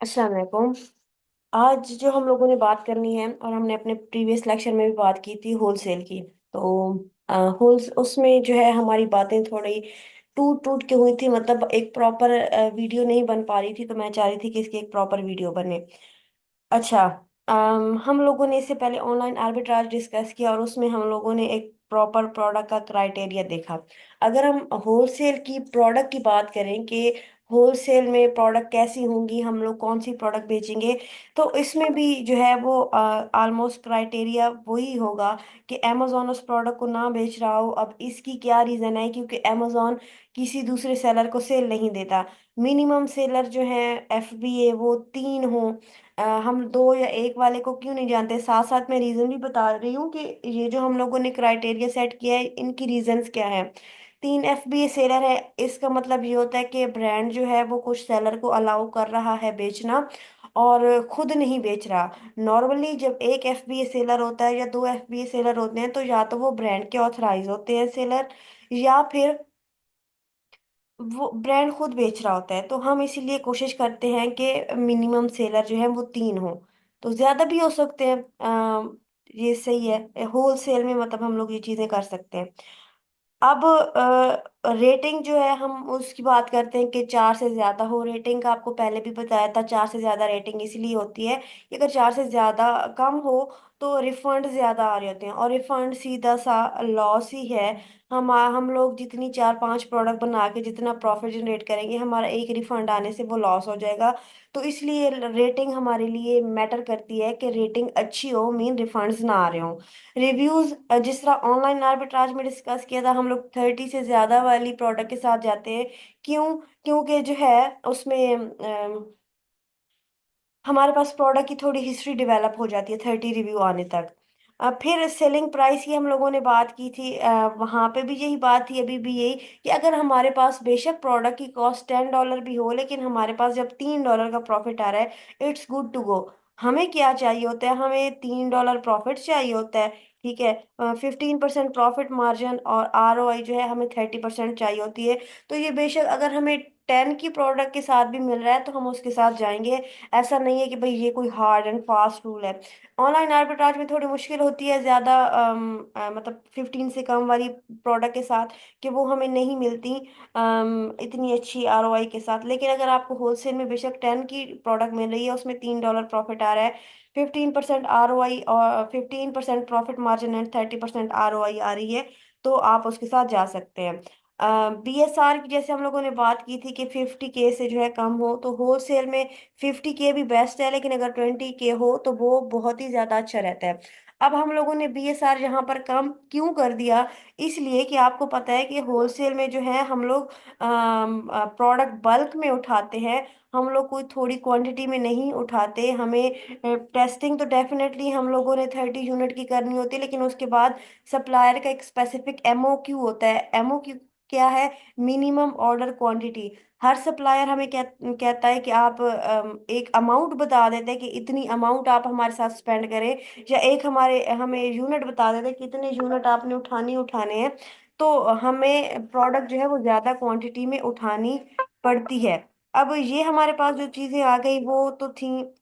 अस्सलाम वालेकुम। आज जो हम लोगों ने बात करनी है और हमने अपने प्रीवियस लेक्चर में भी बात की थी होलसेल की। तो होल उसमें जो है हमारी बातें थोड़ी टूट टूट के हुई थी, मतलब एक प्रॉपर वीडियो नहीं बन पा रही थी, तो मैं चाह रही थी कि इसकी एक प्रॉपर वीडियो बने। अच्छा। हम लोगों ने इससे पहले ऑनलाइन आर्बिट्राज डिस्कस किया और उसमें हम लोगों ने एक प्रॉपर प्रोडक्ट का क्राइटेरिया देखा। अगर हम होलसेल की प्रोडक्ट की बात करें कि होलसेल में प्रोडक्ट कैसी होंगी, हम लोग कौन सी प्रोडक्ट बेचेंगे, तो इसमें भी जो है वो ऑलमोस्ट क्राइटेरिया वही होगा कि अमेजोन उस प्रोडक्ट को ना बेच रहा हो। अब इसकी क्या रीज़न है? क्योंकि अमेजोन किसी दूसरे सेलर को सेल नहीं देता। मिनिमम सेलर जो है FBA वो 3 हो। हम दो या एक वाले को क्यों नहीं जानते? साथ साथ मैं रीजन भी बता रही हूँ कि ये जो हम लोगों ने क्राइटेरिया सेट किया है इनकी रीजंस क्या है। 3 FBA सेलर है, इसका मतलब ये होता है कि ब्रांड जो है वो कुछ सेलर को अलाउ कर रहा है बेचना और खुद नहीं बेच रहा। नॉर्मली जब एक FBA सेलर होता है या 2 FBA सेलर होते हैं, तो या तो वो ब्रांड के ऑथराइज होते हैं सेलर, या फिर वो ब्रांड खुद बेच रहा होता है। तो हम इसीलिए कोशिश करते हैं कि मिनिमम सेलर जो है वो 3 हो। तो ज्यादा भी हो सकते हैं। ये सही है, होल सेल में मतलब हम लोग ये चीजें कर सकते हैं। अब रेटिंग जो है हम उसकी बात करते हैं कि 4 से ज्यादा हो। रेटिंग का आपको पहले भी बताया था, 4 से ज्यादा रेटिंग इसलिए होती है कि अगर 4 से ज्यादा कम हो तो रिफंड ज्यादा आ रहे होते हैं, और रिफंड सीधा सा लॉस ही है। हम लोग जितनी 4-5 प्रोडक्ट बना के जितना प्रॉफिट जनरेट करेंगे, हमारा एक रिफंड आने से वो लॉस हो जाएगा। तो इसलिए रेटिंग हमारे लिए मैटर करती है कि रेटिंग अच्छी हो, मीन रिफंड्स ना आ रहे हो। रिव्यूज जिस तरह ऑनलाइन आर्बिट्राज में डिस्कस किया था, हम लोग 30 से ज्यादा वाली प्रोडक्ट के साथ जाते हैं। क्यों? क्योंकि जो है उसमें हमारे पास प्रोडक्ट की थोड़ी हिस्ट्री डेवलप हो जाती है 30 रिव्यू आने तक। फिर सेलिंग प्राइस की हम लोगों ने बात की थी, वहां पे भी यही बात थी, अभी भी यही कि अगर हमारे पास बेशक प्रोडक्ट की कॉस्ट $10 भी हो, लेकिन हमारे पास जब $3 का प्रॉफिट आ रहा है, इट्स गुड टू गो। हमें क्या चाहिए होता है? हमें $3 प्रॉफिट चाहिए होता है। ठीक है। 15% प्रॉफिट मार्जिन और ROI जो है हमें 30% चाहिए होती है। तो ये बेशक अगर हमें 10 की प्रोडक्ट के साथ भी मिल रहा है तो हम उसके साथ जाएंगे। ऐसा नहीं है कि भाई ये कोई हार्ड एंड फास्ट रूल है। ऑनलाइन आर्बिट्राज में थोड़ी मुश्किल होती है ज्यादा, मतलब 15 से कम वाली प्रोडक्ट के साथ, कि वो हमें नहीं मिलती इतनी अच्छी ROI के साथ। लेकिन अगर आपको होलसेल में बेशक 10 की प्रोडक्ट मिल रही है, उसमें $3 प्रॉफिट आ रहा है, 15% ROI और 15% प्रॉफिट मार्जिन एंड 30% ROI आ रही है, तो आप उसके साथ जा सकते हैं। BSR की जैसे हम लोगों ने बात की थी कि 50K से जो है कम हो, तो होलसेल में 50K भी बेस्ट है, लेकिन अगर 20K हो तो वो बहुत ही ज्यादा अच्छा रहता है। अब हम लोगों ने BSR यहाँ पर कम क्यों कर दिया? इसलिए कि आपको पता है कि होलसेल में जो है हम लोग प्रोडक्ट बल्क में उठाते हैं। हम लोग कोई थोड़ी क्वांटिटी में नहीं उठाते। हमें टेस्टिंग तो डेफिनेटली हम लोगों ने 30 यूनिट की करनी होती है, लेकिन उसके बाद सप्लायर का एक स्पेसिफिक MOQ होता है। MOQ क्या है? Minimum order quantity. हर सप्लायर हमें कहता है कि आप एक अमाउंट बता देते हैं कि इतनी अमाउंट आप हमारे साथ स्पेंड करें, या एक हमारे हमें यूनिट बता देते हैं कि इतने यूनिट आपने उठाने हैं। तो हमें प्रोडक्ट जो है वो ज्यादा क्वांटिटी में उठानी पड़ती है। अब ये हमारे पास जो चीजें आ गई वो तो थी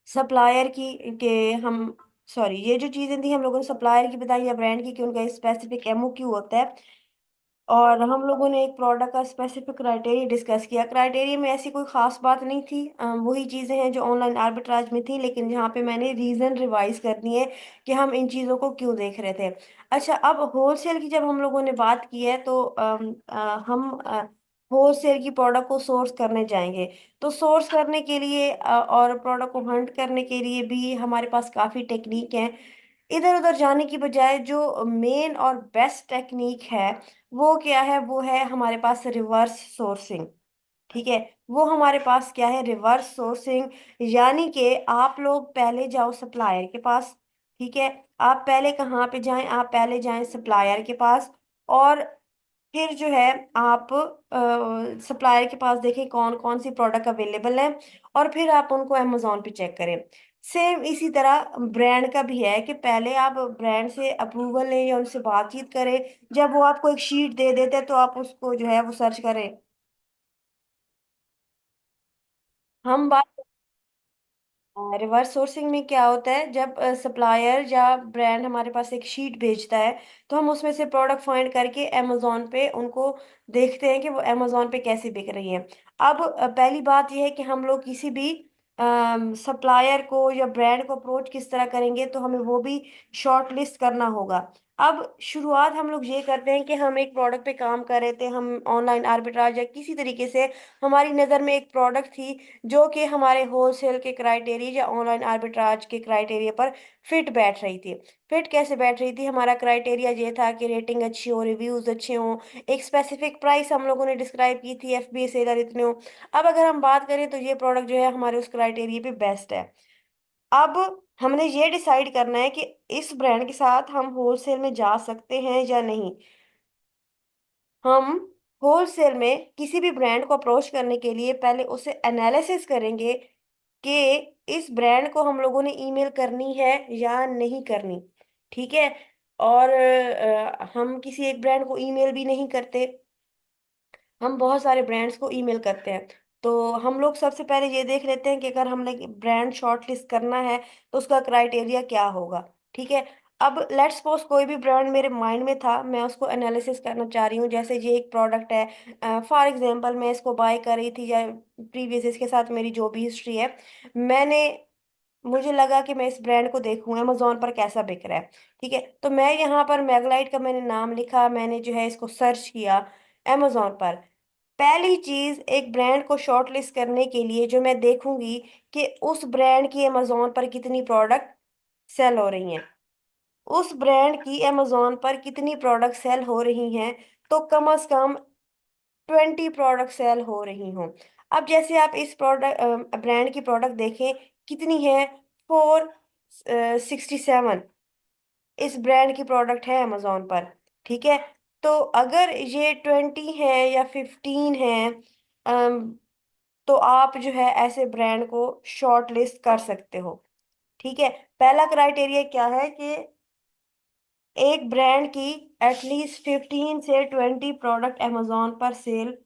सप्लायर की, के हम सॉरी, ये जो चीजें थी हम लोगों ने सप्लायर की बताई या ब्रांड की, कि उनका स्पेसिफिक MOQ होता है। और हम लोगों ने एक प्रोडक्ट का स्पेसिफिक क्राइटेरिया डिस्कस किया। क्राइटेरिया में ऐसी कोई खास बात नहीं थी, वही चीज़ें हैं जो ऑनलाइन आर्बिट्राज में थी, लेकिन यहाँ पे मैंने रीज़न रिवाइज करनी है कि हम इन चीज़ों को क्यों देख रहे थे। अच्छा, अब होलसेल की जब हम लोगों ने बात की है, तो हम होलसेल की प्रोडक्ट को सोर्स करने जाएंगे। तो सोर्स करने के लिए और प्रोडक्ट को हंट करने के लिए भी हमारे पास काफ़ी टेक्निक है। इधर उधर जाने की बजाय जो मेन और बेस्ट टेक्निक है वो क्या है? वो है हमारे पास रिवर्स सोर्सिंग। ठीक है। वो हमारे पास क्या है? Reverse sourcing. यानी कि आप लोग पहले जाओ सप्लायर के पास। ठीक है। आप पहले कहाँ पे जाएं? आप पहले जाएं सप्लायर के पास, और फिर जो है आप सप्लायर के पास देखें कौन कौन सी प्रोडक्ट अवेलेबल है, और फिर आप उनको अमेजोन पे चेक करें। सेम इसी तरह ब्रांड का भी है कि पहले आप ब्रांड से अप्रूवल लें या उनसे बातचीत करें। जब वो आपको एक शीट दे देते हैं तो आप उसको जो है वो सर्च करें। हम बात रिवर्स सोर्सिंग में क्या होता है, जब सप्लायर या ब्रांड हमारे पास एक शीट भेजता है, तो हम उसमें से प्रोडक्ट फाइंड करके अमेजोन पे उनको देखते हैं कि वो अमेजोन पे कैसे बिक रही है। अब पहली बात यह है कि हम लोग किसी भी सप्लायर को या ब्रांड को अप्रोच किस तरह करेंगे, तो हमें वो भी शॉर्ट लिस्ट करना होगा। अब शुरुआत हम लोग ये करते हैं कि हम एक प्रोडक्ट पे काम कर रहे थे, हम ऑनलाइन आर्बिट्राज या किसी तरीके से हमारी नज़र में एक प्रोडक्ट थी जो कि हमारे होलसेल के क्राइटेरिया या ऑनलाइन आर्बिट्राज के क्राइटेरिया पर फिट बैठ रही थी। फिट कैसे बैठ रही थी? हमारा क्राइटेरिया ये था कि रेटिंग अच्छी हो, रिव्यूज अच्छे हों, एक स्पेसिफिक प्राइस हम लोगों ने डिस्क्राइब की थी, एफबीए सेलर इतने हो। अब अगर हम बात करें तो ये प्रोडक्ट जो है हमारे उस क्राइटेरिया पे बेस्ट है। अब हमने ये डिसाइड करना है कि इस ब्रांड के साथ हम होलसेल में जा सकते हैं या नहीं। हम होलसेल में किसी भी ब्रांड को अप्रोच करने के लिए पहले उसे एनालिसिस करेंगे कि इस ब्रांड को हम लोगों ने ईमेल करनी है या नहीं करनी। ठीक है। और हम किसी एक ब्रांड को ईमेल भी नहीं करते, हम बहुत सारे ब्रांड्स को ईमेल करते हैं। तो हम लोग सबसे पहले ये देख लेते हैं कि अगर हमने ब्रांड शॉर्टलिस्ट करना है तो उसका क्राइटेरिया क्या होगा। ठीक है। अब लेट्स सपोज कोई भी ब्रांड मेरे माइंड में था, मैं उसको एनालिसिस करना चाह रही हूँ। जैसे ये एक प्रोडक्ट है, फॉर एग्जांपल मैं इसको बाय कर रही थी, या प्रीवियस इसके साथ मेरी जो भी हिस्ट्री है, मैंने मुझे लगा कि मैं इस ब्रांड को देखूं अमेजोन पर कैसा बिक रहा है। ठीक है। तो मैं यहाँ पर मैगलाइट का मैंने नाम लिखा, मैंने जो है इसको सर्च किया अमेजोन पर। पहली चीज, एक ब्रांड को शॉर्टलिस्ट करने के लिए जो मैं देखूंगी कि उस ब्रांड की अमेजोन पर कितनी प्रोडक्ट सेल हो रही हैं। उस ब्रांड की अमेजोन पर कितनी प्रोडक्ट सेल हो रही हैं, तो कम से कम 20 प्रोडक्ट सेल हो रही हों। अब जैसे आप इस प्रोडक्ट ब्रांड की प्रोडक्ट देखें, कितनी है? 467 इस ब्रांड की प्रोडक्ट है अमेजोन पर। ठीक है। तो अगर ये 20 है या 15 है, अम, तो आप जो है ऐसे ब्रांड को शॉर्ट लिस्ट कर सकते हो। ठीक है। पहला क्राइटेरिया क्या है कि एक ब्रांड की एटलीस्ट 15 से 20 प्रोडक्ट अमेजोन पर सेल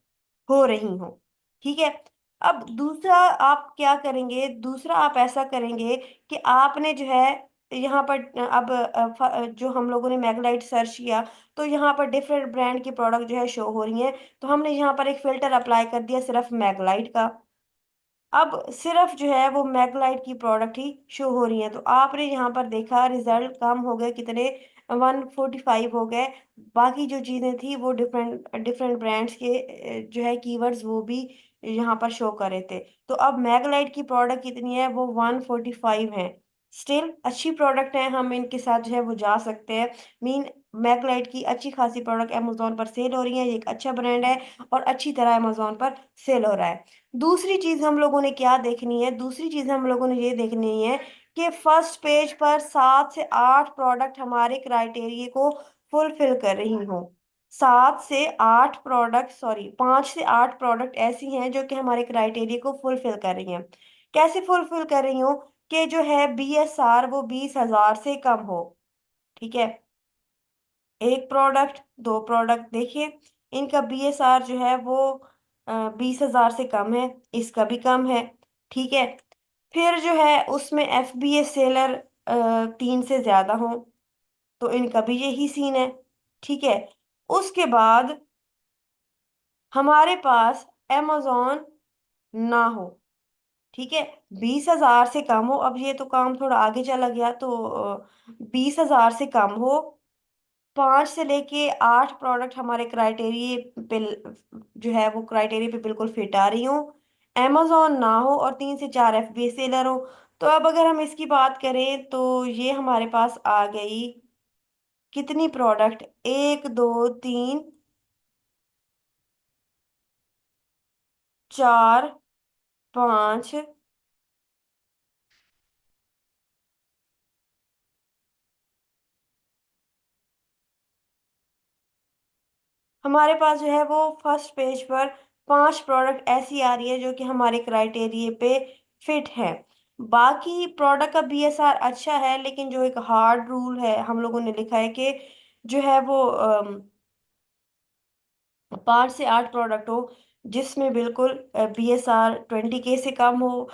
हो रही हो। ठीक है। अब दूसरा आप क्या करेंगे? दूसरा आप ऐसा करेंगे कि आपने जो है यहाँ पर अब जो हम लोगों ने मैगलाइट सर्च किया, तो यहाँ पर डिफरेंट ब्रांड की प्रोडक्ट जो है शो हो रही हैं। तो हमने यहाँ पर एक फिल्टर अप्लाई कर दिया सिर्फ मैगलाइट का। अब सिर्फ जो है वो मैगलाइट की प्रोडक्ट ही शो हो रही है। तो आपने यहाँ पर देखा रिजल्ट कम हो गए कितने, 145 हो गए। बाकी जो चीज़ें थी वो डिफरेंट डिफरेंट ब्रांड्स के जो है कीवर्ड्स वो भी यहाँ पर शो कर रहे थे। तो अब मैगलाइट की प्रोडक्ट कितनी है? वो 145 है। स्टिल अच्छी प्रोडक्ट है, हम इनके साथ जो है वो जा सकते हैं। मीन मैगलाइट की अच्छी खासी प्रोडक्ट अमेजोन पर सेल हो रही है, ये एक अच्छा ब्रांड है और अच्छी तरह अमेजोन पर सेल हो रहा है। दूसरी चीज हम लोगों ने क्या देखनी है? दूसरी चीज हम लोगों ने ये देखनी है कि फर्स्ट पेज पर 7 से 8 प्रोडक्ट हमारे क्राइटेरिया को फुलफिल कर रही हो। 7 से 8 प्रोडक्ट, सॉरी, 5 से 8 प्रोडक्ट ऐसी हैं जो कि हमारे क्राइटेरिया को फुलफिल कर रही हैं। कैसे फुलफिल कर रही हो? कि जो है बीएसआर वो 20,000 से कम हो। ठीक है। एक प्रोडक्ट, दो प्रोडक्ट, देखिए इनका बीएसआर जो है वो 20,000 से कम है, इसका भी कम है। ठीक है। फिर जो है उसमें एफबीए सेलर 3 से ज्यादा हो, तो इनका भी यही सीन है। ठीक है। उसके बाद हमारे पास amazon ना हो। ठीक है। 20,000 से कम हो, अब ये तो काम थोड़ा आगे चला गया, तो 20,000 से कम हो, 5 से लेके 8 प्रोडक्ट हमारे क्राइटेरिया पे जो है वो क्राइटेरिया पे बिल्कुल फिट आ रही हो, amazon ना हो, और 3 से 4 एफबीए सेलर हो। तो अब अगर हम इसकी बात करें तो ये हमारे पास आ गई कितनी प्रोडक्ट? 1, 2, 3, 4, 5, हमारे पास जो है वो फर्स्ट पेज पर 5 प्रोडक्ट ऐसी आ रही है जो कि हमारे क्राइटेरिया पे फिट है। बाकी प्रोडक्ट का बीएसआर अच्छा है, लेकिन जो एक हार्ड रूल है हम लोगों ने लिखा है कि जो है वो 5 से 8 प्रोडक्ट हो। जिसमें बिल्कुल BSR 20K से कम हो,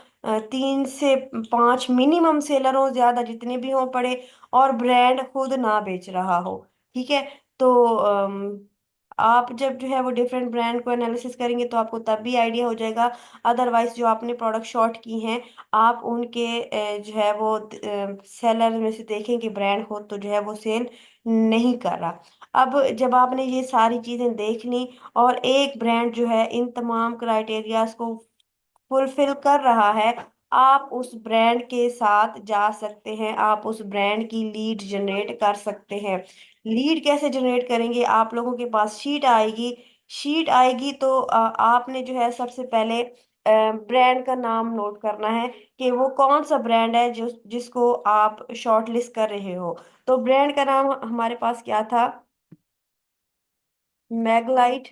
3 से 5 मिनिमम सेलर हो, ज्यादा जितने भी हो पड़े, और ब्रांड खुद ना बेच रहा हो। ठीक है। तो आप जब जो है वो डिफरेंट ब्रांड को एनालिसिस करेंगे तो आपको तब भी आइडिया हो जाएगा। अदरवाइज जो आपने प्रोडक्ट शॉर्ट की हैं, आप उनके जो है वो सेलर में से देखें कि ब्रांड हो तो जो है वो सेल नहीं कर रहा। अब जब आपने ये सारी चीजें देख ली और एक ब्रांड जो है इन तमाम क्राइटेरियाज को फुलफिल कर रहा है, आप उस ब्रांड के साथ जा सकते हैं, आप उस ब्रांड की लीड जनरेट कर सकते हैं। लीड कैसे जनरेट करेंगे? आप लोगों के पास शीट आएगी। शीट आएगी तो आपने जो है सबसे पहले ब्रांड का नाम नोट करना है कि वो कौन सा ब्रांड है जो जिसको आप शॉर्ट लिस्ट कर रहे हो। तो ब्रांड का नाम हमारे पास क्या था? मैगलाइट।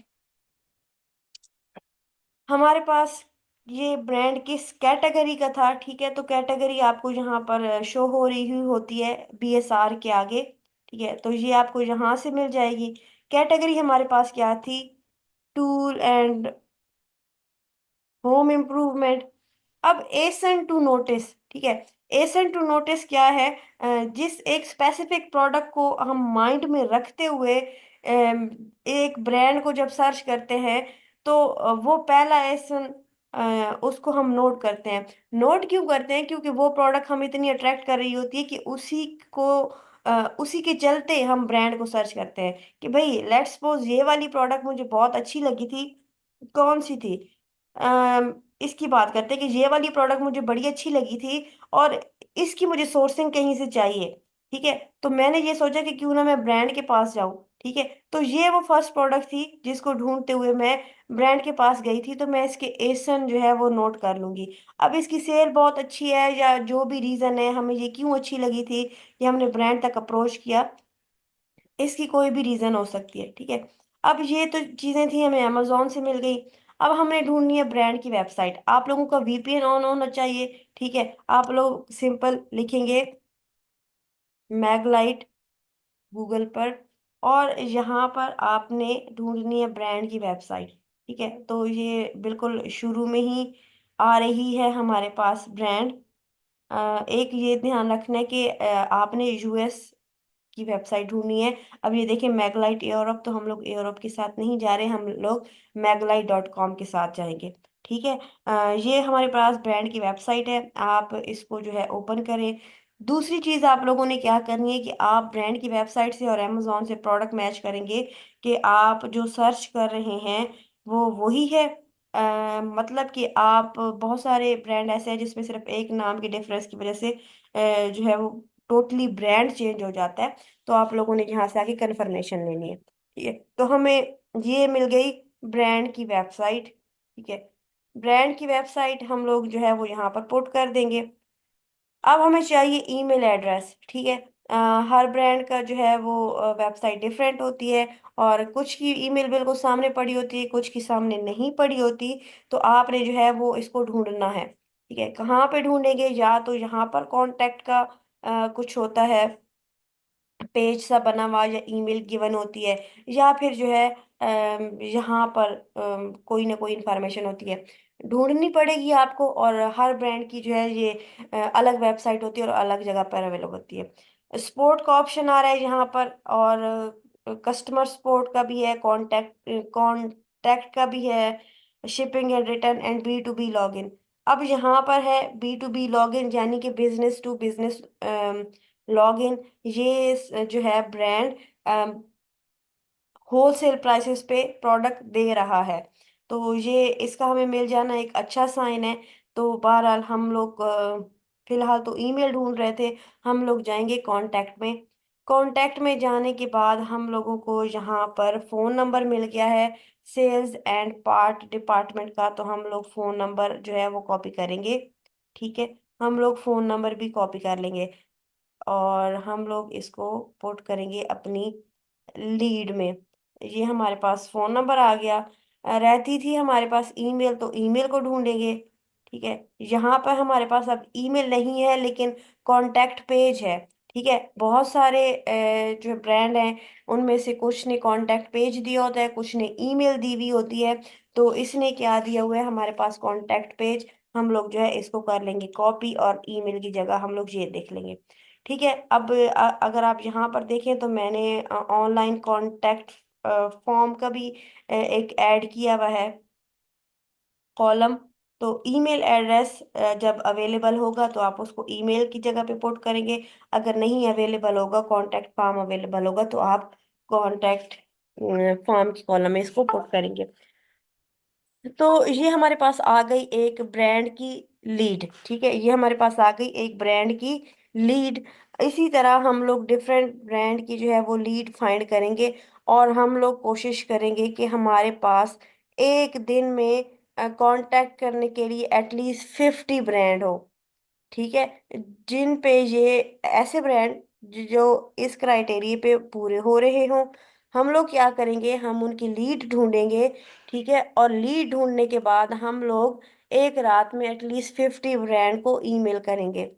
हमारे पास ये ब्रांड किस कैटेगरी का था? ठीक है, तो कैटेगरी आपको यहाँ पर शो हो रही हुई होती है BSR के आगे। ठीक है, तो ये आपको यहाँ से मिल जाएगी। कैटेगरी हमारे पास क्या थी? Tool and home improvement. अब एसन टू नोटिस। ठीक है, एसन टू नोटिस क्या है? जिस एक स्पेसिफिक प्रोडक्ट को हम माइंड में रखते हुए एक ब्रांड को जब सर्च करते हैं, तो वो पहला एसन उसको हम नोट करते हैं। नोट क्यों करते हैं? क्योंकि वो प्रोडक्ट हम इतनी अट्रैक्ट कर रही होती है कि उसी के चलते हम ब्रांड को सर्च करते हैं कि भाई लेट्स सपोज ये वाली प्रोडक्ट मुझे बहुत अच्छी लगी थी। कौन सी थी? इसकी बात करते हैं कि ये वाली प्रोडक्ट मुझे बड़ी अच्छी लगी थी और इसकी मुझे सोर्सिंग कहीं से चाहिए। ठीक है, तो मैंने ये सोचा कि क्यों ना मैं ब्रांड के पास जाऊं। ठीक है, तो ये वो फर्स्ट प्रोडक्ट थी जिसको ढूंढते हुए मैं ब्रांड के पास गई थी, तो मैं इसके एसन जो है वो नोट कर लूंगी। अब इसकी सेल बहुत अच्छी है या जो भी रीजन है, हमें ये क्यों अच्छी लगी थी, ये हमने ब्रांड तक अप्रोच किया, इसकी कोई भी रीजन हो सकती है। ठीक है, अब ये तो चीजें थी हमें अमेजोन से मिल गई। अब हमें ढूंढनी है ब्रांड की वेबसाइट। आप लोगों का VPN ऑन होना चाहिए। ठीक है, आप लोग सिंपल लिखेंगे मैगलाइट गूगल पर, और यहाँ पर आपने ढूंढनी है ब्रांड की वेबसाइट। ठीक है, तो ये बिल्कुल शुरू में ही आ रही है हमारे पास ब्रांड। एक ये ध्यान रखना है कि आपने US की वेबसाइट ढूंढनी है। अब ये देखिए मैगलाइट यूरोप, तो हम लोग यूरोप के साथ नहीं जा रहे, हम लोग मैगलाइट.com के साथ जाएंगे। ठीक है, ये हमारे पास ब्रांड की वेबसाइट है, आप इसको जो है ओपन करें। दूसरी चीज आप लोगों ने क्या करनी है कि आप ब्रांड की वेबसाइट से और अमेजोन से प्रोडक्ट मैच करेंगे कि आप जो सर्च कर रहे हैं वो वही है। मतलब कि आप बहुत सारे ब्रांड ऐसे हैं जिसमें सिर्फ एक नाम के डिफरेंस की वजह से जो है वो टोटली ब्रांड चेंज हो जाता है। तो आप लोगों ने यहाँ से आके कंफर्मेशन लेनी है। ठीक है, तो हमें ये मिल गई ब्रांड की वेबसाइट। ठीक है, ब्रांड की वेबसाइट हम लोग जो है वो यहाँ पर पुट कर देंगे। अब हमें चाहिए ईमेल एड्रेस। ठीक है, हर ब्रांड का जो है वो वेबसाइट डिफरेंट होती है, और कुछ की ईमेल बिल्कुल सामने पड़ी होती है, कुछ की सामने नहीं पड़ी होती। तो आपने जो है वो इसको ढूंढना है। ठीक है, कहाँ पे ढूंढेंगे? या तो यहाँ पर कांटेक्ट का कुछ होता है, पेज सा बना हुआ, या ईमेल गिवन होती है, या फिर जो है यहाँ पर कोई ना कोई इंफॉर्मेशन होती है। ढूंढनी पड़ेगी आपको, और हर ब्रांड की जो है ये अलग वेबसाइट होती है और अलग जगह पर अवेलेबल होती है। सपोर्ट का ऑप्शन आ रहा है यहाँ पर, और कस्टमर सपोर्ट का भी है, कॉन्टैक्ट का भी है, shipping and return and B2B login. अब यहाँ पर है B2B लॉगिन, यानी कि बिजनेस टू बिजनेस लॉगिन। ये जो है ब्रांड होलसेल प्राइसेस पे प्रोडक्ट दे रहा है, तो ये इसका हमें मिल जाना एक अच्छा साइन है। तो बहरहाल हम लोग फिलहाल तो ईमेल ढूंढ रहे थे, हम लोग जाएंगे कांटेक्ट में। कांटेक्ट में जाने के बाद हम लोगों को यहाँ पर फोन नंबर मिल गया है सेल्स एंड पार्ट डिपार्टमेंट का, तो हम लोग फोन नंबर जो है वो कॉपी करेंगे। ठीक है, हम लोग फोन नंबर भी कॉपी कर लेंगे, और हम लोग इसको पुट करेंगे अपनी लीड में। ये हमारे पास फोन नंबर आ गया। रहती थी हमारे पास ईमेल, तो ईमेल को ढूंढेंगे। ठीक है, यहाँ पर हमारे पास अब ईमेल नहीं है लेकिन कांटेक्ट पेज है। ठीक है, बहुत सारे जो ब्रांड हैं उनमें से कुछ ने कांटेक्ट पेज दिया होता है, कुछ ने ईमेल दी हुई होती है। तो इसने क्या दिया हुआ है हमारे पास कांटेक्ट पेज, हम लोग जो है इसको कर लेंगे कॉपी और ईमेल की जगह हम लोग ये देख लेंगे। ठीक है, अब अगर आप यहाँ पर देखें तो मैंने ऑनलाइन कांटेक्ट फॉर्म का भी एक ऐड किया हुआ है कॉलम। तो ईमेल एड्रेस जब अवेलेबल होगा तो आप उसको ईमेल की जगह पे पुट करेंगे। अगर नहीं अवेलेबल होगा, कॉन्टैक्ट फॉर्म अवेलेबल होगा, तो आप कॉन्टैक्ट फॉर्म की कॉलम में इसको पुट करेंगे। तो ये हमारे पास आ गई एक ब्रांड की लीड। ठीक है, ये हमारे पास आ गई एक ब्रांड की लीड। इसी तरह हम लोग डिफरेंट ब्रांड की जो है वो लीड फाइंड करेंगे, और हम लोग कोशिश करेंगे कि हमारे पास एक दिन में कांटेक्ट करने के लिए एटलीस्ट 50 ब्रांड हो। ठीक है, जिन पे ये ऐसे ब्रांड जो इस क्राइटेरिया पे पूरे हो रहे हों, हम लोग क्या करेंगे, हम उनकी लीड ढूंढेंगे। ठीक है, और लीड ढूंढने के बाद हम लोग एक रात में एटलीस्ट 50 ब्रांड को ईमेल करेंगे।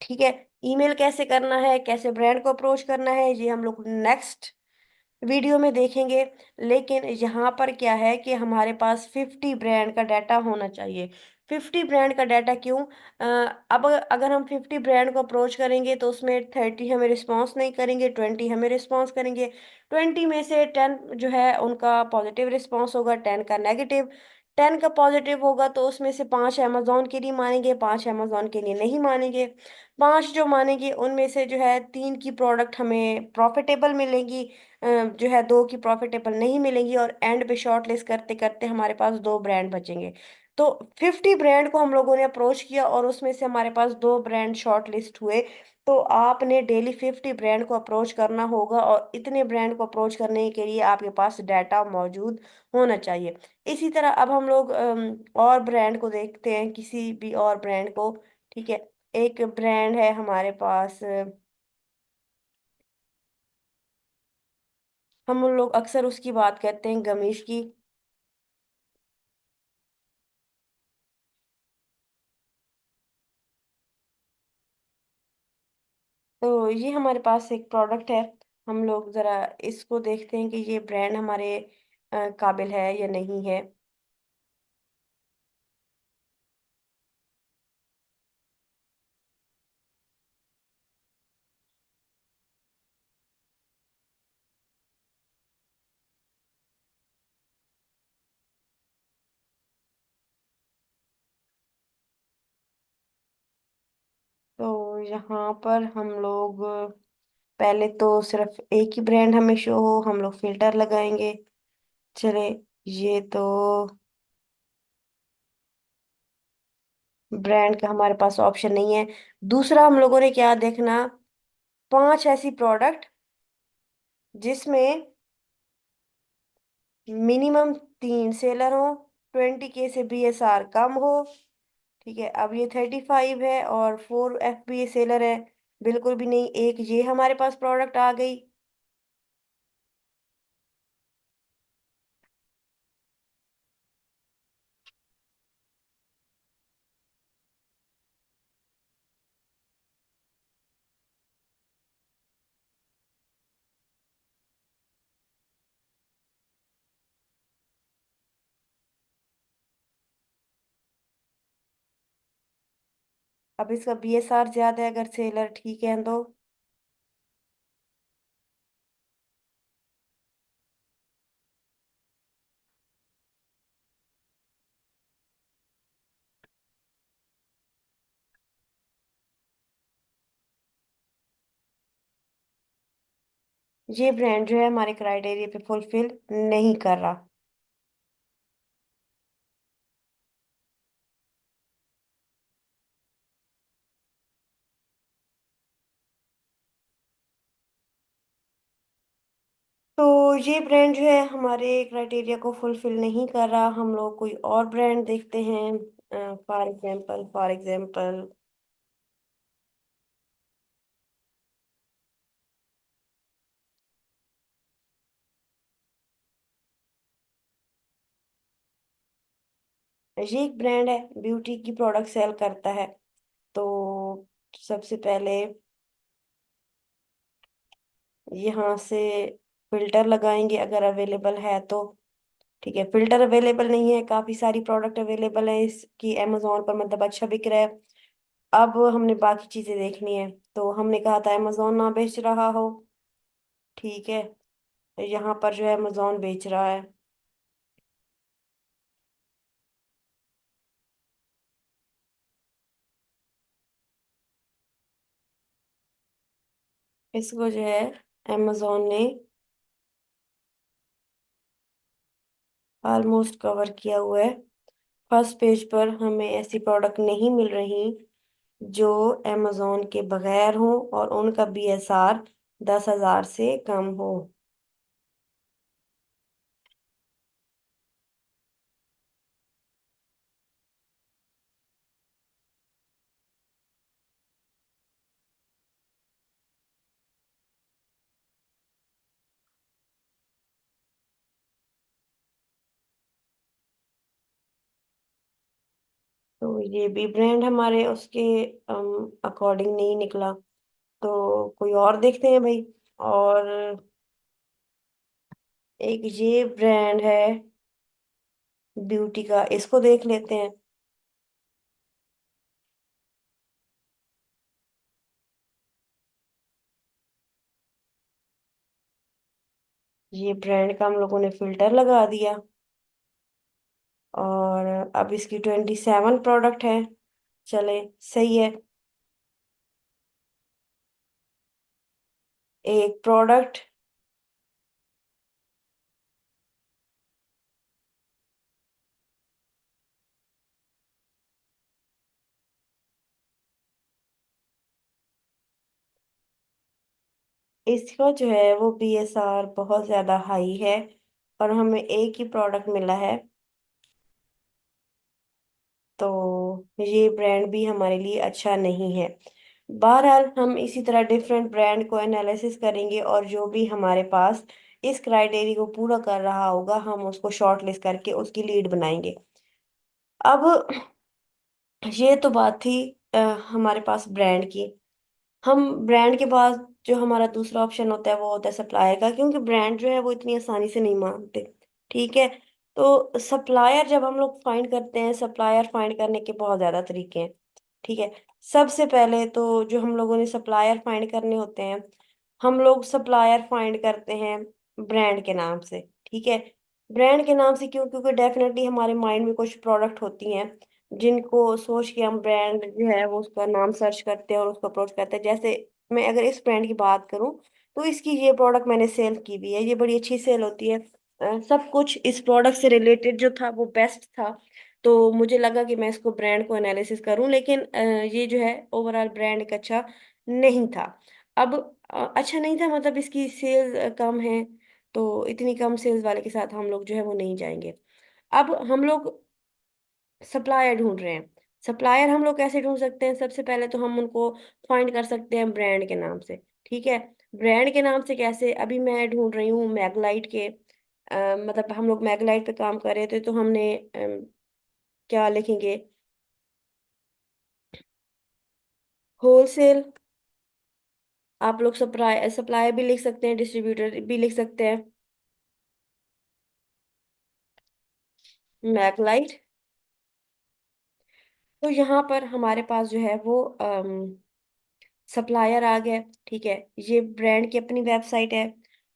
ठीक है, ईमेल कैसे करना है, कैसे ब्रांड को अप्रोच करना है, ये हम लोग नेक्स्ट वीडियो में देखेंगे। लेकिन यहाँ पर क्या है कि हमारे पास 50 ब्रांड का डाटा होना चाहिए। 50 ब्रांड का डाटा क्यों? अब अगर हम 50 ब्रांड को अप्रोच करेंगे तो उसमें 30 हमें रिस्पॉन्स नहीं करेंगे, 20 हमें रिस्पॉन्स करेंगे। 20 में से 10 जो है उनका पॉजिटिव रिस्पॉन्स होगा, 10 का नेगेटिव। 10 का पॉजिटिव होगा तो उसमें से 5 अमेजोन के लिए मानेंगे, 5 अमेजोन के लिए नहीं मानेंगे। 5 जो मानेंगे उनमें से जो है 3 की प्रोडक्ट हमें प्रॉफिटेबल मिलेंगी, जो है 2 की प्रॉफिटेबल नहीं मिलेंगी, और एंड पे शॉर्ट लिस्ट करते करते हमारे पास 2 ब्रांड बचेंगे। तो 50 ब्रांड को हम लोगों ने अप्रोच किया और उसमें से हमारे पास 2 ब्रांड शॉर्ट लिस्ट हुए। तो आपने डेली 50 ब्रांड को अप्रोच करना होगा, और इतने ब्रांड को अप्रोच करने के लिए आपके पास डाटा मौजूद होना चाहिए। इसी तरह अब हम लोग और ब्रांड को देखते हैं, किसी भी और ब्रांड को। ठीक है, एक ब्रांड है हमारे पास, हम लोग अक्सर उसकी बात करते हैं, गमीश की। तो ये हमारे पास एक प्रोडक्ट है, हम लोग ज़रा इसको देखते हैं कि ये ब्रांड हमारे काबिल है या नहीं है। तो यहाँ पर हम लोग पहले तो सिर्फ एक ही ब्रांड हमें शो हो, हम लोग फिल्टर लगाएंगे। चले, ये तो ब्रांड का हमारे पास ऑप्शन नहीं है। दूसरा हम लोगों ने क्या देखना, 5 ऐसी प्रोडक्ट जिसमें मिनिमम 3 सेलर हो, 20 के से BSR कम हो। ठीक है, अब ये 35 है और 4 FBA सेलर है, बिल्कुल भी नहीं। एक ये हमारे पास प्रोडक्ट आ गई। अब इसका BSR ज्यादा है, अगर सेलर ठीक है तो। ये ब्रांड जो है हमारे क्राइटेरिया पे फुलफिल नहीं कर रहा। तो ये ब्रांड जो है हमारे क्राइटेरिया को फुलफिल नहीं कर रहा, हम लोग कोई और ब्रांड देखते हैं। फॉर एग्जाम्पल ये एक ब्रांड है, ब्यूटी की प्रोडक्ट सेल करता है। तो सबसे पहले यहाँ से फिल्टर लगाएंगे अगर अवेलेबल है तो। ठीक है, फिल्टर अवेलेबल नहीं है, काफी सारी प्रोडक्ट अवेलेबल है इसकी अमेजोन पर, मतलब अच्छा बिक रहा है। अब हमने बाकी चीजें देखनी है। तो हमने कहा था अमेजोन ना बेच रहा हो, ठीक है, यहाँ पर जो है अमेजोन बेच रहा है। इसको जो है अमेजोन ने ऑलमोस्ट कवर किया हुआ है। फर्स्ट पेज पर हमें ऐसी प्रोडक्ट नहीं मिल रही जो अमेजोन के बगैर हो और उनका बीएसआर 10,000 से कम हो। तो ये भी ब्रांड हमारे उसके अकॉर्डिंग नहीं निकला, तो कोई और देखते हैं भाई। और एक ये ब्रांड है ब्यूटी का, इसको देख लेते हैं। ये ब्रांड का हम लोगों ने फिल्टर लगा दिया और अब इसकी 27 प्रोडक्ट है। चले, सही है। एक प्रोडक्ट, इसका जो है वो बीएसआर बहुत ज्यादा हाई है और हमें एक ही प्रोडक्ट मिला है। तो ये ब्रांड भी हमारे लिए अच्छा नहीं है। बहरहाल हम इसी तरह डिफरेंट ब्रांड को एनालिसिस करेंगे और जो भी हमारे पास इस क्राइटेरिया को पूरा कर रहा होगा हम उसको शॉर्ट लिस्ट करके उसकी लीड बनाएंगे। अब ये तो बात थी अ, हमारे पास ब्रांड की। हम ब्रांड के बाद जो हमारा दूसरा ऑप्शन होता है वो होता है सप्लायर का, क्योंकि ब्रांड जो है वो इतनी आसानी से नहीं मानते। ठीक है, तो सप्लायर जब हम लोग फाइंड करते हैं, सप्लायर फाइंड करने के बहुत ज्यादा तरीके हैं। ठीक है, सबसे पहले तो जो हम लोगों ने सप्लायर फाइंड करने होते हैं, हम लोग सप्लायर फाइंड करते हैं ब्रांड के नाम से। ठीक है, ब्रांड के नाम से क्यों? क्योंकि डेफिनेटली हमारे माइंड में कुछ प्रोडक्ट होती हैं जिनको सोच के हम ब्रांड जो है वो उसका नाम सर्च करते हैं और उसको अप्रोच करते हैं। जैसे मैं अगर इस ब्रांड की बात करूं तो इसकी ये प्रोडक्ट मैंने सेल की भी है, ये बड़ी अच्छी सेल होती है। सब कुछ इस प्रोडक्ट से रिलेटेड जो था वो बेस्ट था। तो मुझे लगा कि मैं इसको ब्रांड को एनालिसिस करूं, लेकिन ये जो है ओवरऑल ब्रांड एक अच्छा नहीं था। अब अच्छा नहीं था मतलब इसकी सेल्स कम है, तो इतनी कम सेल्स वाले के साथ हम लोग जो है वो नहीं जाएंगे। अब हम लोग सप्लायर ढूंढ रहे हैं। सप्लायर हम लोग कैसे ढूंढ सकते हैं? सबसे पहले तो हम उनको फाइंड कर सकते हैं ब्रांड के नाम से। ठीक है, ब्रांड के नाम से कैसे? अभी मैं ढूंढ रही हूँ मैगलाइट के, मतलब हम लोग मैगलाइट पे काम कर रहे थे तो हमने क्या लिखेंगे? होलसेल। आप लोग सप्लायर सप्लायर भी लिख सकते हैं, डिस्ट्रीब्यूटर भी लिख सकते हैं। मैगलाइट। तो यहाँ पर हमारे पास जो है वो सप्लायर आ गया। ठीक है, ये ब्रांड की अपनी वेबसाइट है।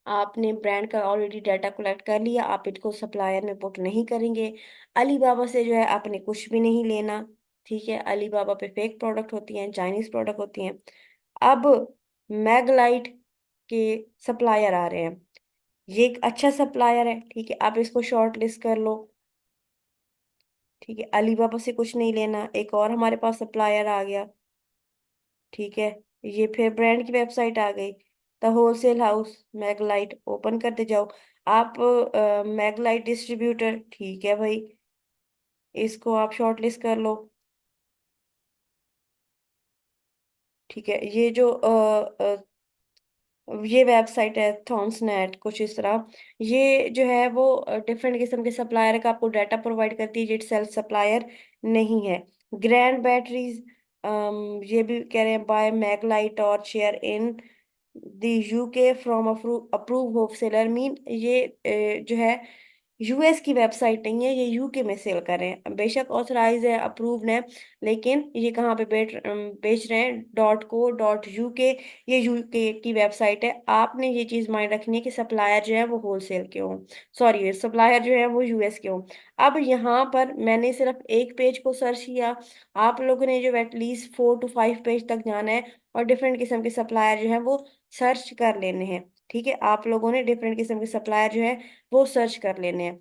आपने ब्रांड का ऑलरेडी डाटा कलेक्ट कर लिया, आप इसको सप्लायर में पुट नहीं करेंगे। अलीबाबा से जो है आपने कुछ भी नहीं लेना। ठीक है, अलीबाबा पे फेक प्रोडक्ट होती हैं, चाइनीज प्रोडक्ट होती हैं। अब मैगलाइट के सप्लायर आ रहे हैं, ये एक अच्छा सप्लायर है। ठीक है, आप इसको शॉर्ट लिस्ट कर लो। ठीक है, अलीबाबा से कुछ नहीं लेना। एक और हमारे पास सप्लायर आ गया। ठीक है, ये फिर ब्रांड की वेबसाइट आ गई, द होलसेल हाउस मैगलाइट, ओपन करते जाओ आप। मैगलाइट डिस्ट्रीब्यूटर, ठीक है भाई, इसको आप शॉर्ट लिस्ट कर लो। ठीक है, ये जो ये वेबसाइट है थॉमसनेट कुछ इस तरह, ये जो है वो डिफरेंट किस्म के सप्लायर का आपको डाटा प्रोवाइड करती है, ये सेल्फ सप्लायर नहीं है। ग्रैंड बैटरीज, ये भी कह रहे हैं बाय मैगलाइट और share in the UK from approve wholesaler mean ये जो है यूएस की वेबसाइट नहीं है, ये यूके में सेल कर रहे हैं। बेशक ऑथराइज है, अप्रूव्ड है, लेकिन ये कहाँ पे बेच रहे हैं, .co.uk, ये यूके की वेबसाइट है। आपने ये चीज माइंड रखनी है कि सप्लायर जो है वो होलसेल के हों, सॉरी सप्लायर जो है वो यूएस के हों। अब यहाँ पर मैंने सिर्फ एक पेज को सर्च किया, आप लोगों ने जो एटलीस्ट 4 to 5 पेज तक जाना है और डिफरेंट किस्म के सप्लायर जो है वो सर्च कर लेने हैं। ठीक है, आप लोगों ने डिफरेंट किस्म के सप्लायर जो है वो सर्च कर लेने हैं।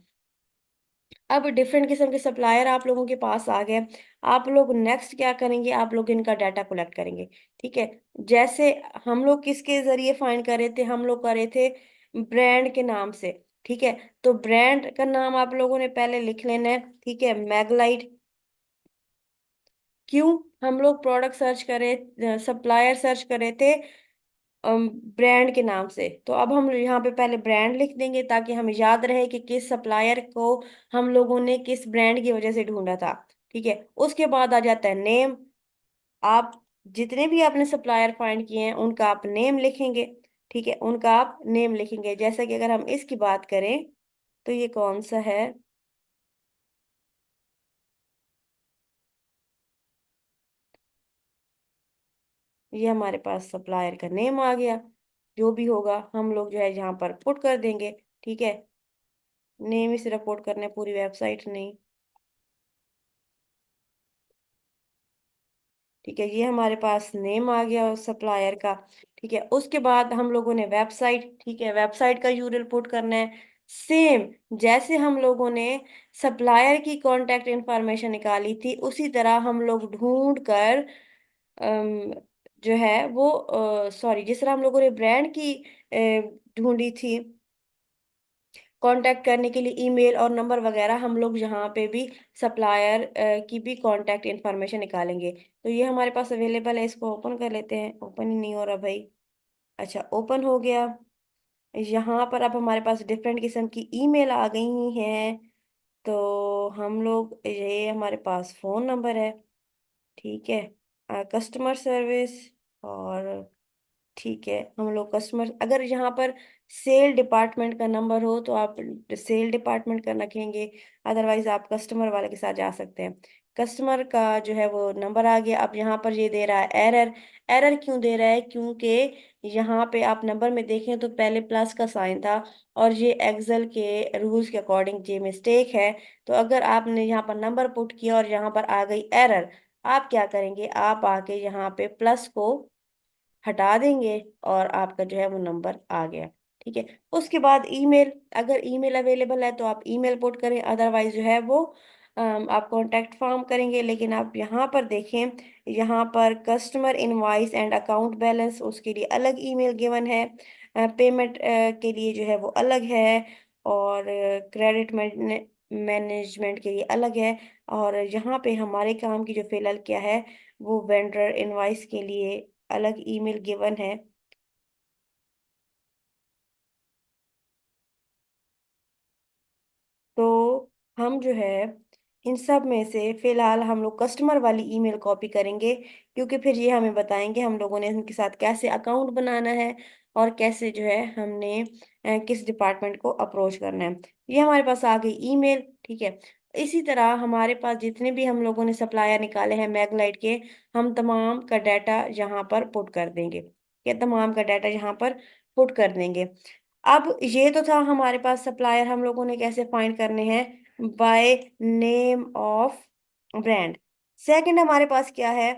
अब डिफरेंट किस्म के सप्लायर आप लोगों के पास आ गए, आप लोग नेक्स्ट क्या करेंगे, आप लोग इनका डाटा कलेक्ट करेंगे। ठीक है, जैसे हम लोग किसके जरिए फाइंड कर रहे थे, हम लोग कर रहे थे ब्रांड के नाम से। ठीक है, तो ब्रांड का नाम आप लोगों ने पहले लिख लेना है। ठीक है, मैगलाइट। क्यों हम लोग प्रोडक्ट सर्च करे, सप्लायर सर्च करे थे ब्रांड के नाम से, तो अब हम यहाँ पे पहले ब्रांड लिख देंगे ताकि हमें याद रहे कि किस सप्लायर को हम लोगों ने किस ब्रांड की वजह से ढूंढा था। ठीक है, उसके बाद आ जाता है नेम। आप जितने भी आपने सप्लायर फाइंड किए हैं उनका आप नेम लिखेंगे। ठीक है, उनका आप नेम लिखेंगे। जैसा कि अगर हम इसकी बात करें तो ये कौन सा है, ये हमारे पास सप्लायर का नेम आ गया। जो भी होगा हम लोग जो है यहाँ पर पुट कर देंगे। ठीक है, नेम ही सिर्फ पुट करना है, पूरी वेबसाइट नहीं। ठीक है, ये हमारे पास नेम आ गया उस सप्लायर का। ठीक है, उसके बाद हम लोगों ने वेबसाइट, ठीक है, वेबसाइट का यूआरएल पुट करना है। सेम जैसे हम लोगों ने सप्लायर की कांटेक्ट इंफॉर्मेशन निकाली थी उसी तरह हम लोग ढूंढ कर जो है वो सॉरी जिस तरह हम लोगों ने ब्रांड की ढूंढी थी कांटेक्ट करने के लिए, ईमेल और नंबर वगैरह, हम लोग यहाँ पे भी सप्लायर की भी कांटेक्ट इन्फॉर्मेशन निकालेंगे। तो ये हमारे पास अवेलेबल है, इसको ओपन कर लेते हैं। ओपन ही नहीं हो रहा भाई। अच्छा, ओपन हो गया। यहाँ पर अब हमारे पास डिफरेंट किस्म की ईमेल आ गई हैं। तो हम लोग, ये हमारे पास फ़ोन नंबर है। ठीक है, कस्टमर सर्विस, और ठीक है हम लोग कस्टमर, अगर यहाँ पर सेल डिपार्टमेंट का नंबर हो तो आप सेल डिपार्टमेंट का रखेंगे, अदरवाइज आप कस्टमर वाले के साथ जा सकते हैं। कस्टमर का जो है वो नंबर आ गया। अब यहाँ पर ये दे रहा है एरर। एरर क्यों दे रहा है, क्योंकि यहाँ पे आप नंबर में देखें तो पहले प्लस का साइन था, और ये एक्सेल के रूल्स के अकॉर्डिंग ये मिस्टेक है। तो अगर आपने यहाँ पर नंबर पुट किया और यहाँ पर आ गई एरर, आप क्या करेंगे, आप आके यहाँ पे प्लस को हटा देंगे और आपका जो है वो नंबर आ गया। ठीक है, उसके बाद ईमेल, अगर ईमेल अवेलेबल है तो आप ईमेल पुट करें, अदरवाइज जो है वो आप कांटेक्ट फॉर्म करेंगे। लेकिन आप यहाँ पर देखें, यहाँ पर customer invoice and account balance, उसके लिए अलग ईमेल गिवन है, पेमेंट के लिए जो है वो अलग है, और क्रेडिट मैनेजमेंट के लिए अलग है। और यहाँ पे हमारे काम की जो फिलहाल क्या है, वो वेंडर इनवॉइस के लिए अलग ईमेल गिवन है। तो हम जो है इन सब में से फिलहाल हम लोग कस्टमर वाली ईमेल कॉपी करेंगे, क्योंकि फिर ये हमें बताएंगे हम लोगों ने उनके साथ कैसे अकाउंट बनाना है और कैसे जो है हमने किस डिपार्टमेंट को अप्रोच करना है। ये हमारे पास आ गई ईमेल। ठीक है, इसी तरह हमारे पास जितने भी हम लोगों ने सप्लायर निकाले हैं मैगलाइट के, हम तमाम का डाटा यहाँ पर पुट कर देंगे। ये तमाम का डाटा यहाँ पर पुट कर देंगे। अब ये तो था हमारे पास सप्लायर हम लोगों ने कैसे फाइंड करने हैं, by name of brand. Second हमारे पास क्या है,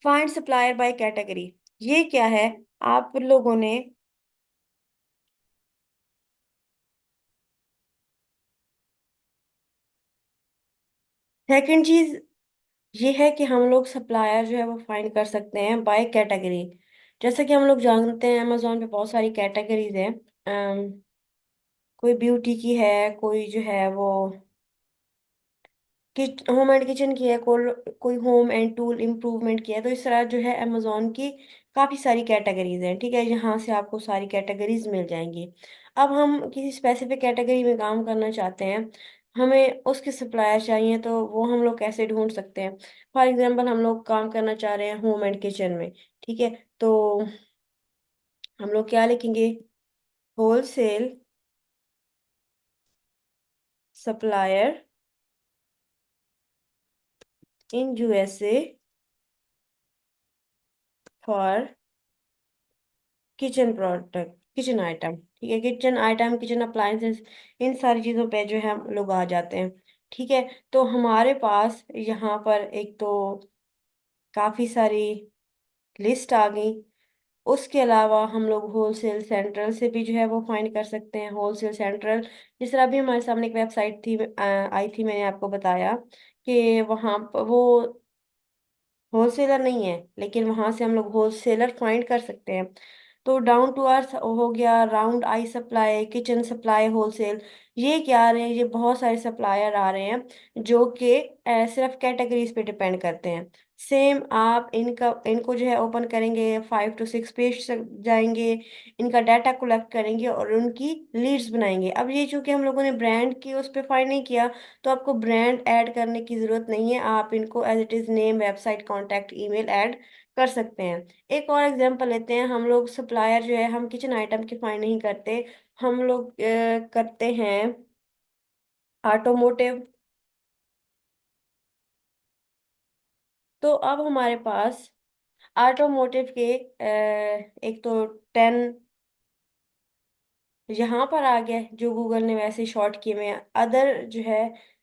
फाइंड सप्लायर बाय कैटेगरी। ये क्या है, आप लोगों ने, सेकंड चीज ये है कि हम लोग सप्लायर जो है वो फाइंड कर सकते हैं बाय कैटेगरी। जैसे कि हम लोग जानते हैं अमेजोन पे बहुत सारी कैटेगरीज हैं। कोई ब्यूटी की है, कोई जो है वो कि होम एंड किचन की है, कोई होम एंड टूल इम्प्रूवमेंट की है। तो इस तरह जो है अमेजोन की काफ़ी सारी कैटेगरीज हैं। ठीक है, यहाँ से आपको सारी कैटेगरीज मिल जाएंगी। अब हम किसी स्पेसिफिक कैटेगरी में काम करना चाहते हैं, हमें उसके सप्लायर चाहिए, तो वो हम लोग कैसे ढूंढ सकते हैं। फॉर एग्जांपल हम लोग काम करना चाह रहे हैं होम एंड किचन में। ठीक है, तो हम लोग क्या लिखेंगे? Wholesale supplier in USA for kitchen product, kitchen item. ठीक है, किचन आइटम, किचन अप्लायंसेस, इन सारी चीज़ों पे जो है हम लोग आ जाते हैं। ठीक है, तो हमारे पास यहाँ पर एक तो काफ़ी सारी लिस्ट आ गई। उसके अलावा हम लोग होलसेल सेंट्रल से भी जो है वो फाइंड कर सकते हैं। होलसेल सेंट्रल, जिस तरह भी हमारे सामने एक वेबसाइट थी, आई थी, मैंने आपको बताया कि वहाँ वो होलसेलर नहीं है, लेकिन वहां से हम लोग होलसेलर फाइंड कर सकते हैं। तो डाउन टू अर्थ हो गया, round I supply, kitchen supply wholesale, ये क्या आ रहे हैं? ये बहुत सारे सप्लायर आ रहे हैं जो कि सिर्फ कैटेगरीज पे डिपेंड करते हैं। सेम आप इनका इनको जो है ओपन करेंगे, 5 to 6 पेज तक जाएंगे, इनका डाटा कलेक्ट करेंगे और उनकी लीड्स बनाएंगे। अब ये चूंकि हम लोगों ने ब्रांड की उस पर फाइंड नहीं किया, तो आपको ब्रांड ऐड करने की जरूरत नहीं है। आप इनको as it is name, website, contact, email add कर सकते हैं। एक और एग्जांपल लेते हैं। हम लोग सप्लायर जो है, हम किचन आइटम की फाइंड नहीं करते, हम लोग करते हैं ऑटोमोटिव। तो अब हमारे पास ऑटोमोटिव के एक तो 10 यहाँ पर आ गया, जो गूगल ने वैसे शॉर्ट किए हुए हैं। अदर जो है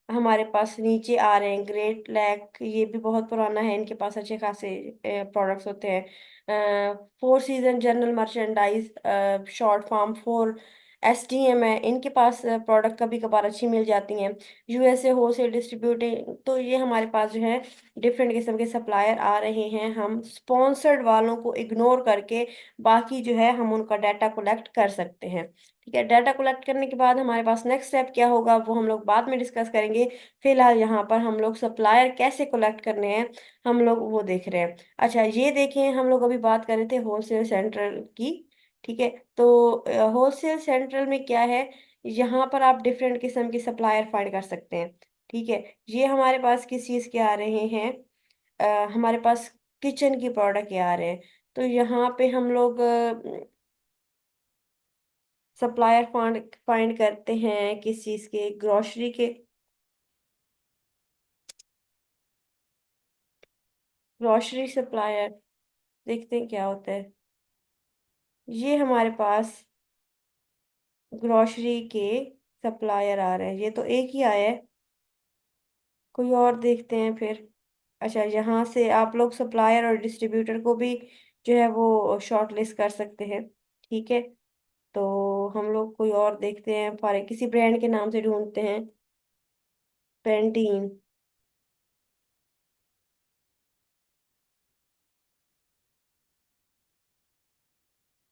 हमारे पास नीचे आ रहे हैं, ग्रेट लैक, ये भी बहुत पुराना है, इनके पास अच्छे खासे प्रोडक्ट्स होते हैं। Four season general merchandise, short form four, STM है, इनके पास प्रोडक्ट कभी कभार अच्छी मिल जाती हैं। यूएसए होलसेल डिस्ट्रीब्यूटिंग, तो ये हमारे पास जो है डिफरेंट किस्म के सप्लायर आ रहे हैं। हम स्पॉन्सर्ड वालों को इग्नोर करके बाकी जो है हम उनका डाटा कलेक्ट कर सकते हैं। ठीक है, डाटा कलेक्ट करने के बाद हमारे पास नेक्स्ट स्टेप क्या होगा वो हम लोग बाद में डिस्कस करेंगे। फिलहाल यहाँ पर हम लोग सप्लायर कैसे कलेक्ट करने हैं हम लोग वो देख रहे हैं। अच्छा, ये देखें, हम लोग अभी बात कर रहे थे होलसेल सेंट्रल की। ठीक है, तो होलसेल सेंट्रल में क्या है, यहाँ पर आप डिफरेंट किस्म के सप्लायर फाइंड कर सकते हैं। ठीक है, ये हमारे पास किस चीज़ के आ रहे हैं? हमारे पास किचन की प्रोडक्ट के आ रहे हैं। तो यहाँ पे हम लोग सप्लायर फाइंड फाइंड करते हैं किस चीज के? ग्रोसरी के। ग्रोसरी सप्लायर, देखते हैं क्या होता है। ये हमारे पास ग्रोसरी के सप्लायर आ रहे हैं, ये तो एक ही आया है, कोई और देखते हैं फिर। अच्छा, यहाँ से आप लोग सप्लायर और डिस्ट्रीब्यूटर को भी जो है वो शॉर्ट लिस्ट कर सकते हैं। ठीक है, तो हम लोग कोई और देखते हैं, फॉर किसी ब्रांड के नाम से ढूंढते हैं, पेंटीन।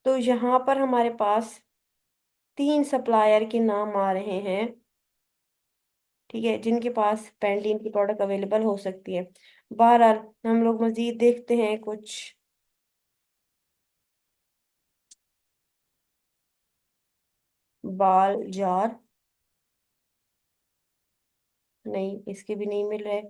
तो यहाँ पर हमारे पास 3 सप्लायर के नाम आ रहे हैं। ठीक है, जिनके पास पेंटीन की प्रोडक्ट अवेलेबल हो सकती है। बहरहाल हम लोग मजीद देखते हैं कुछ। बाल जार, नहीं, इसके भी नहीं मिल रहे।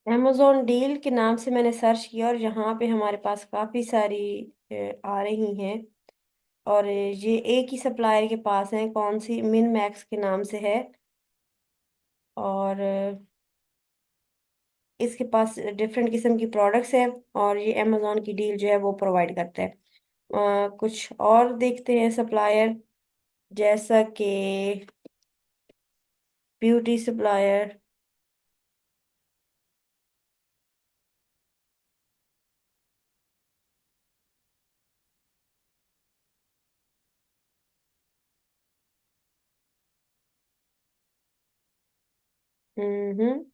amazon डील के नाम से मैंने सर्च किया और यहाँ पे हमारे पास काफ़ी सारी आ रही हैं। और ये एक ही सप्लायर के पास है, कौन सी, मिन मैक्स के नाम से है। और इसके पास डिफरेंट किस्म की प्रोडक्ट्स हैं, और ये अमेजोन की डील जो है वो प्रोवाइड करता है। कुछ और देखते हैं सप्लायर, जैसा कि ब्यूटी सप्लायर। हम्म।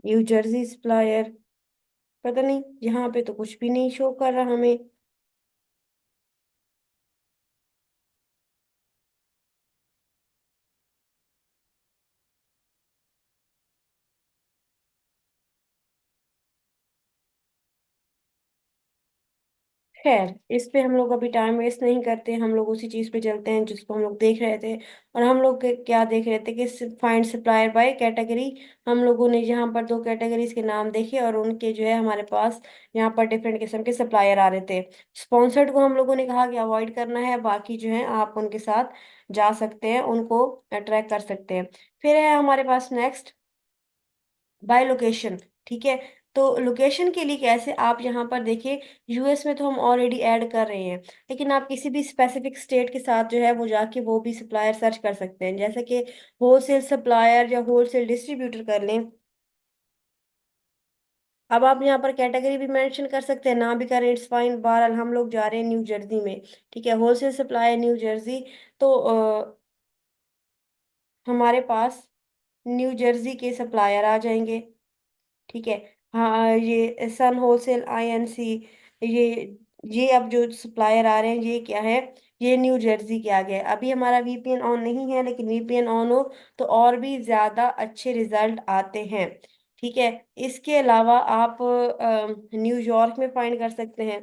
न्यू जर्सी सप्लायर, पता नहीं, यहाँ पे तो कुछ भी नहीं शो कर रहा हमें। खैर, इस पे हम लोग अभी टाइम वेस्ट नहीं करते, हम लोग उसी चीज पे चलते हैं जिसको हम लोग देख रहे थे। और हम लोग क्या देख रहे थे कि फाइंड सप्लायर बाय कैटेगरी। हम लोगों ने यहाँ पर दो कैटेगरीज के नाम देखे और उनके जो है हमारे पास यहाँ पर डिफरेंट किस्म के सप्लायर आ रहे थे। स्पॉन्सर्ड को हम लोगों ने कहा कि अवॉइड करना है, बाकी जो है आप उनके साथ जा सकते हैं, उनको ट्रैक कर सकते हैं। फिर है हमारे पास नेक्स्ट बाय लोकेशन। ठीक है, तो लोकेशन के लिए कैसे, आप यहाँ पर देखिए, यूएस में तो हम ऑलरेडी ऐड कर रहे हैं, लेकिन आप किसी भी स्पेसिफिक स्टेट के साथ जो है वो जाके वो भी सप्लायर सर्च कर सकते हैं, जैसे कि होलसेल सप्लायर या होलसेल डिस्ट्रीब्यूटर कर लें। अब आप यहाँ पर कैटेगरी भी मेंशन कर सकते हैं, ना भी करें इट्स फाइन, बहरहाल हम लोग जा रहे हैं न्यू जर्सी में। ठीक है, होलसेल सप्लायर न्यू जर्सी। तो हमारे पास न्यू जर्सी के सप्लायर आ जाएंगे। ठीक है, हाँ, ये सन होलसेल आईएनसी, ये ये अब जो सप्लायर आ रहे हैं ये क्या है, ये न्यू जर्सी के आ गए। अभी हमारा वीपीएन ऑन नहीं है, लेकिन वीपीएन ऑन हो तो और भी ज्यादा अच्छे रिजल्ट आते हैं। ठीक है, इसके अलावा आप न्यूयॉर्क में फाइंड कर सकते हैं।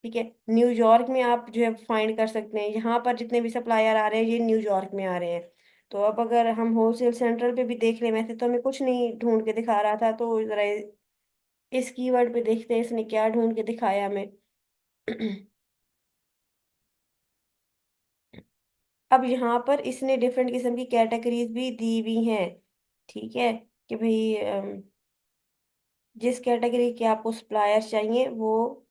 ठीक है, न्यूयॉर्क में आप जो है फाइंड कर सकते हैं, यहाँ पर जितने भी सप्लायर आ रहे हैं ये न्यूयॉर्क में आ रहे हैं। तो अब अगर हम होलसेल सेंट्रल पे भी देख लें, वैसे तो हमें कुछ नहीं ढूंढ के दिखा रहा था, तो जरा इस कीवर्ड पे देखते हैं इसने क्या ढूंढ के दिखाया हमें। अब यहाँ पर इसने डिफरेंट किस्म की कैटेगरीज भी दी हुई हैं। ठीक है, कि भाई जिस कैटेगरी के आपको सप्लायर चाहिए वो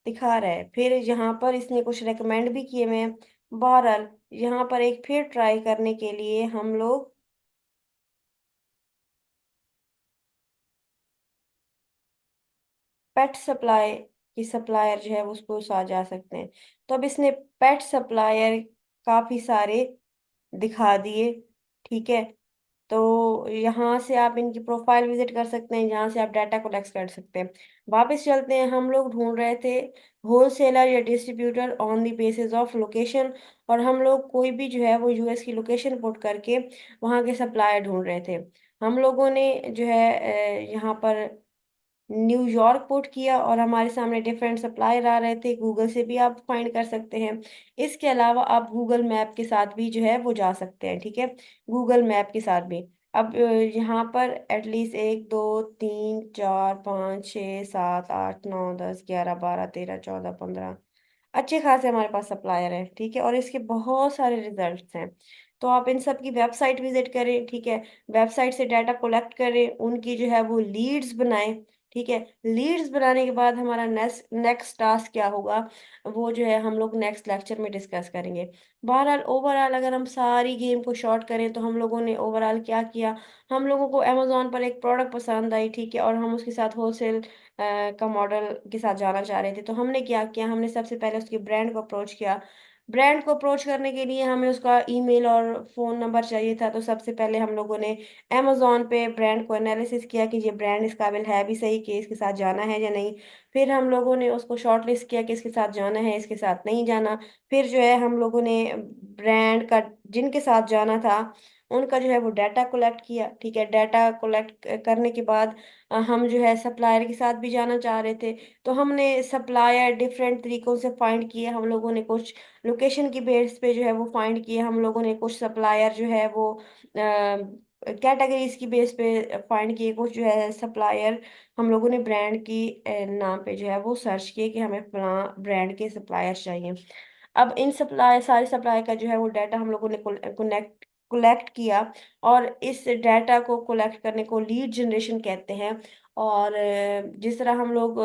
दिखा रहा है। फिर यहाँ पर इसने कुछ रेकमेंड भी किए हुए हैं। बहरहाल, यहाँ पर एक फिर ट्राई करने के लिए हम लोग पेट सप्लाई की सप्लायर जो है उसको साथ जा सकते हैं। तो अब इसने पेट सप्लायर काफी सारे दिखा दिए। ठीक है, तो यहाँ से आप इनकी प्रोफाइल विजिट कर सकते हैं, जहाँ से आप डाटा कलेक्ट कर सकते हैं। वापस चलते हैं, हम लोग ढूंढ रहे थे होलसेलर या distributor on the basis of location. और हम लोग कोई भी जो है वो यूएस की लोकेशन पुट करके वहाँ के सप्लायर ढूंढ रहे थे। हम लोगों ने जो है यहाँ पर न्यूयॉर्क पुट किया और हमारे सामने डिफरेंट सप्लायर आ रहे थे। गूगल से भी आप फाइंड कर सकते हैं। इसके अलावा आप गूगल मैप के साथ भी जो है वो जा सकते हैं। ठीक है, गूगल मैप के साथ भी। अब यहाँ पर एटलीस्ट 1 2 3 4 5 6 7 8 9 10 11 12 13 14 15 अच्छे खासे हमारे पास सप्लायर हैं। ठीक है, और इसके बहुत सारे रिजल्ट्स हैं। तो आप इन सब की वेबसाइट विजिट करें। ठीक है, वेबसाइट से डाटा कलेक्ट करें, उनकी जो है वो लीड्स बनाएं। ठीक है, लीड्स बनाने के बाद हमारा नेक्स्ट नेक्स्ट टास्क क्या होगा, वो जो है हम लोग नेक्स्ट लेक्चर में डिस्कस करेंगे। बहरहाल ओवरऑल अगर हम सारी गेम को शॉर्ट करें तो हम लोगों ने ओवरऑल क्या किया, हम लोगों को अमेजोन पर एक प्रोडक्ट पसंद आई। ठीक है, और हम उसके साथ होलसेल का मॉडल के साथ जाना चाह रहे थे, तो हमने क्या किया, हमने सबसे पहले उसके ब्रांड को अप्रोच किया। ब्रांड को अप्रोच करने के लिए हमें उसका ईमेल और फोन नंबर चाहिए था, तो सबसे पहले हम लोगों ने अमेजोन पे ब्रांड को एनालिसिस किया कि ये ब्रांड इस काबिल है भी सही कि इसके साथ जाना है या नहीं। फिर हम लोगों ने उसको शॉर्ट लिस्ट किया कि इसके साथ जाना है, इसके साथ नहीं जाना। फिर जो है हम लोगों ने ब्रांड का, जिनके साथ जाना था उनका जो है वो डाटा कलेक्ट किया। ठीक है, डाटा कलेक्ट करने के बाद हम जो है सप्लायर के साथ भी जाना चाह रहे थे, तो हमने सप्लायर डिफरेंट तरीकों से फाइंड किए। हम लोगों ने कुछ लोकेशन की बेस पे जो है वो फाइंड किए, हम लोगों ने कुछ सप्लायर जो है वो कैटेगरीज की बेस पे फाइंड किए, कुछ जो है सप्लायर हम लोगों ने ब्रांड की नाम पे जो है वो सर्च किए कि हमें फलां ब्रांड के सप्लायर चाहिए। अब इन सप्लाई सारे सप्लाई का जो है वो डाटा हम लोगों ने कनेक्ट कलेक्ट किया, और इस डाटा को कलेक्ट करने को लीड जनरेशन कहते हैं। और जिस तरह हम लोग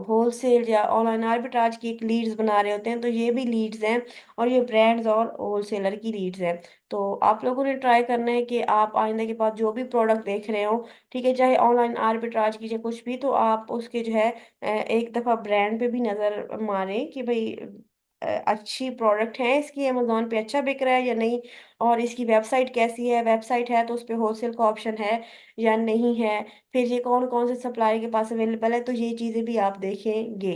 होलसेल या ऑनलाइन आर्बिट्राज की एक लीड्स बना रहे होते हैं, तो ये भी लीड्स हैं, और ये ब्रांड्स और होलसेलर की लीड्स हैं। तो आप लोगों ने ट्राई करना है कि आप आइंदा के बाद जो भी प्रोडक्ट देख रहे हो, ठीक है, चाहे ऑनलाइन आर्बिट्राज कीजिए कुछ भी, तो आप उसके जो है एक दफ़ा ब्रांड पे भी नज़र मारें कि भाई अच्छी प्रोडक्ट है इसकी, अमेजोन पे अच्छा बिक रहा है या नहीं, और इसकी वेबसाइट कैसी है, वेबसाइट है तो उस पे होलसेल का ऑप्शन है या नहीं है, फिर ये कौन कौन से सप्लायर के पास अवेलेबल है, तो ये चीज़ें भी आप देखेंगे।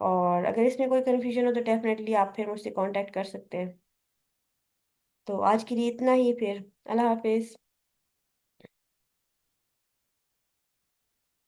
और अगर इसमें कोई कन्फ्यूजन हो तो डेफिनेटली आप फिर मुझसे कांटेक्ट कर सकते हैं। तो आज के लिए इतना ही, फिर अल्लाह हाफिज।